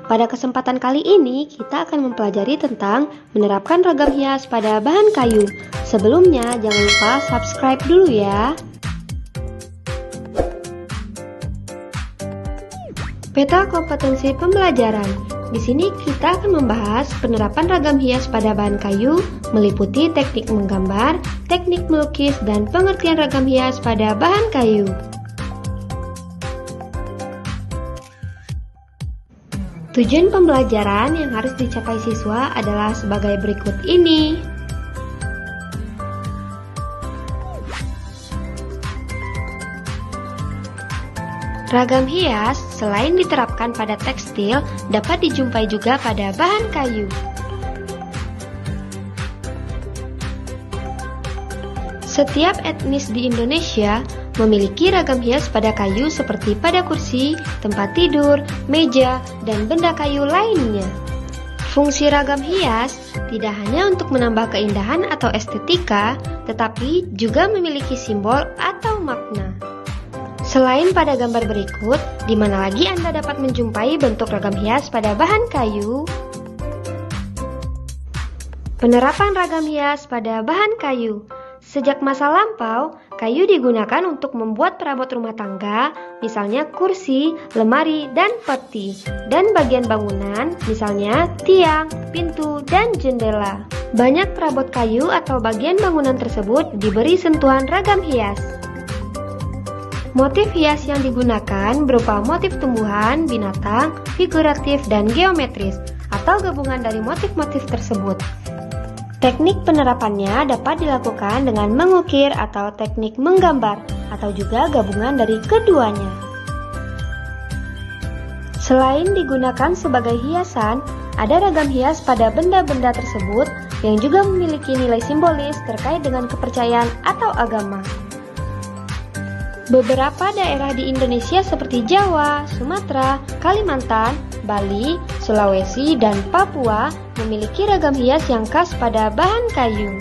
Pada kesempatan kali ini, kita akan mempelajari tentang menerapkan ragam hias pada bahan kayu. Sebelumnya, jangan lupa subscribe dulu ya. Peta kompetensi pembelajaran. Di sini kita akan membahas penerapan ragam hias pada bahan kayu, meliputi teknik menggambar, teknik melukis, dan pengertian ragam hias pada bahan kayu. Tujuan pembelajaran yang harus dicapai siswa adalah sebagai berikut ini. Ragam hias selain diterapkan pada tekstil, dapat dijumpai juga pada bahan kayu. Setiap etnis di Indonesia memiliki ragam hias pada kayu seperti pada kursi, tempat tidur, meja, dan benda kayu lainnya. Fungsi ragam hias tidak hanya untuk menambah keindahan atau estetika, tetapi juga memiliki simbol atau makna. Selain pada gambar berikut, di mana lagi Anda dapat menjumpai bentuk ragam hias pada bahan kayu? Penerapan ragam hias pada bahan kayu. Sejak masa lampau, kayu digunakan untuk membuat perabot rumah tangga, misalnya kursi, lemari, dan peti, dan bagian bangunan, misalnya tiang, pintu, dan jendela. Banyak perabot kayu atau bagian bangunan tersebut diberi sentuhan ragam hias. Motif hias yang digunakan berupa motif tumbuhan, binatang, figuratif, dan geometris, atau gabungan dari motif-motif tersebut. Teknik penerapannya dapat dilakukan dengan mengukir atau teknik menggambar, atau juga gabungan dari keduanya. Selain digunakan sebagai hiasan, ada ragam hias pada benda-benda tersebut yang juga memiliki nilai simbolis terkait dengan kepercayaan atau agama. Beberapa daerah di Indonesia seperti Jawa, Sumatera, Kalimantan, Bali, Sulawesi, dan Papua memiliki ragam hias yang khas pada bahan kayu.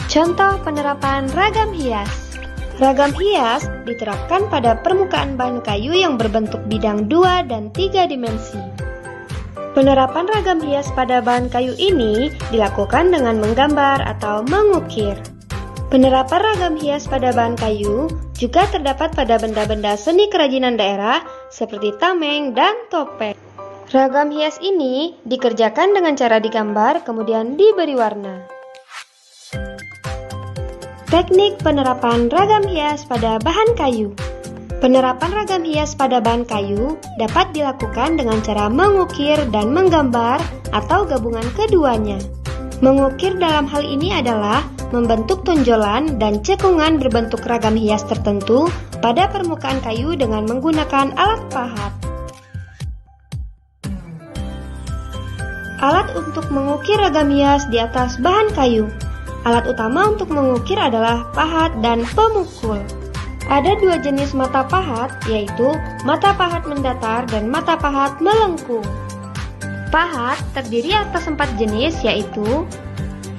Contoh penerapan ragam hias. Ragam hias diterapkan pada permukaan bahan kayu yang berbentuk bidang 2 dan 3 dimensi. Penerapan ragam hias pada bahan kayu ini dilakukan dengan menggambar atau mengukir. Penerapan ragam hias pada bahan kayu juga terdapat pada benda-benda seni kerajinan daerah seperti tameng dan topeng. Ragam hias ini dikerjakan dengan cara digambar kemudian diberi warna. Teknik penerapan ragam hias pada bahan kayu. Penerapan ragam hias pada bahan kayu dapat dilakukan dengan cara mengukir dan menggambar atau gabungan keduanya. Mengukir dalam hal ini adalah membentuk tonjolan dan cekungan berbentuk ragam hias tertentu pada permukaan kayu dengan menggunakan alat pahat. Alat untuk mengukir ragam hias di atas bahan kayu. Alat utama untuk mengukir adalah pahat dan pemukul. Ada dua jenis mata pahat, yaitu mata pahat mendatar dan mata pahat melengkung. Pahat terdiri atas 4 jenis, yaitu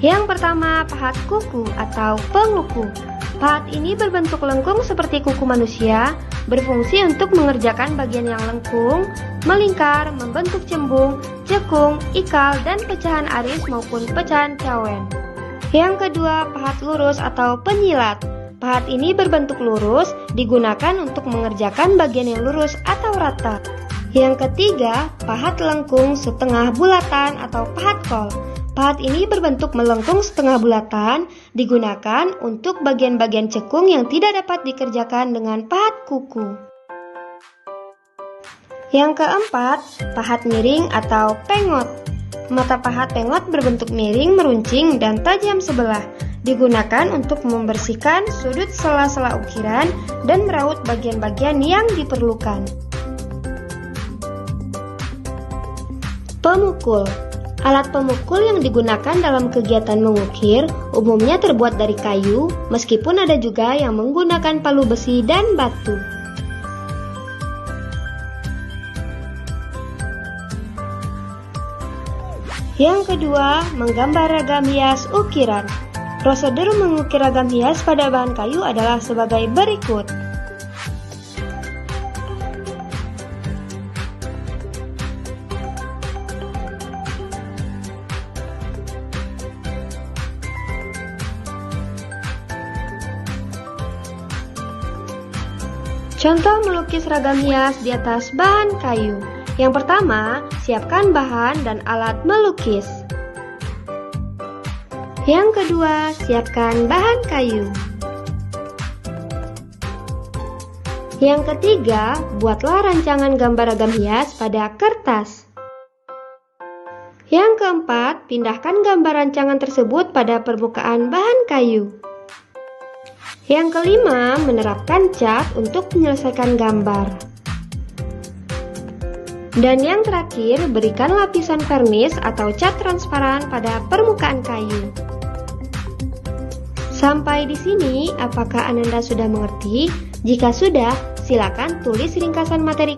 yang pertama, pahat kuku atau penguku. Pahat ini berbentuk lengkung seperti kuku manusia, berfungsi untuk mengerjakan bagian yang lengkung, melingkar, membentuk cembung, cekung, ikal, dan pecahan aris maupun pecahan cawen. Yang kedua, pahat lurus atau penyilat. Pahat ini berbentuk lurus, digunakan untuk mengerjakan bagian yang lurus atau rata. Yang ketiga, pahat lengkung setengah bulatan atau pahat kol. Pahat ini berbentuk melengkung setengah bulatan, digunakan untuk bagian-bagian cekung yang tidak dapat dikerjakan dengan pahat kuku. Yang keempat, pahat miring atau pengot. Mata pahat pengot berbentuk miring, meruncing, dan tajam sebelah. Digunakan untuk membersihkan sudut sela-sela ukiran dan meraut bagian-bagian yang diperlukan. Pemukul. Alat pemukul yang digunakan dalam kegiatan mengukir umumnya terbuat dari kayu, meskipun ada juga yang menggunakan palu besi dan batu. Yang kedua, menggambar ragam hias ukiran. Prosedur mengukir ragam hias pada bahan kayu adalah sebagai berikut. Contoh melukis ragam hias di atas bahan kayu. Yang pertama, siapkan bahan dan alat melukis. Yang kedua, siapkan bahan kayu. Yang ketiga, buatlah rancangan gambar ragam hias pada kertas. Yang keempat, pindahkan gambar rancangan tersebut pada permukaan bahan kayu. Yang kelima, menerapkan cat untuk menyelesaikan gambar. Dan yang terakhir, berikan lapisan vernis atau cat transparan pada permukaan kayu. Sampai di sini, apakah Ananda sudah mengerti? Jika sudah, silakan tulis ringkasan materi